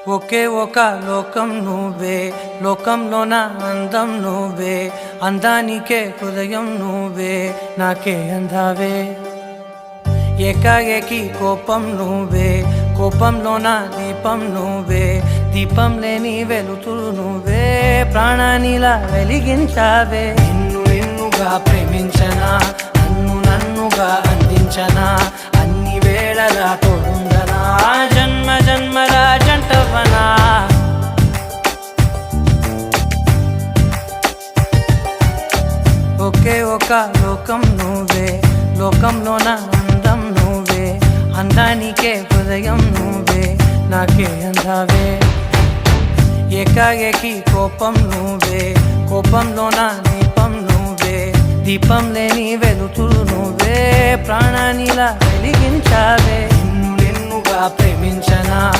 ఒకే ఒక లోకం నువ్వే, లోకంలోన అందం నువ్వే, అందానికే హృదయం నువ్వే, నాకే అందావే. ఏకాఏకి కోపం నువ్వే, కోపంలోన దీపం నువ్వే, దీపం లేని వెలుతురు నువ్వే, ప్రాణానిలా వెలిగించావే. నిన్నుగా ప్రేమించనా, నన్నుగా అందించనా, అన్ని వేళలా తోడుందనా, జన్మ జన్మల జంటవనా. ఒకే ఒక లోకం నువ్వే, లోకంలోన అందం నువ్వే, అందానికే హృదయం నువ్వే, నాకే అందావే. ఏకాఏకి కోపం నువ్వే, కోపంలోన దీపం నువ్వే, దీపం లేని వెలుతురు నువ్వే, ప్రాణానిలా వెలిగించావే. నిన్నుగా ప్రేమించనా,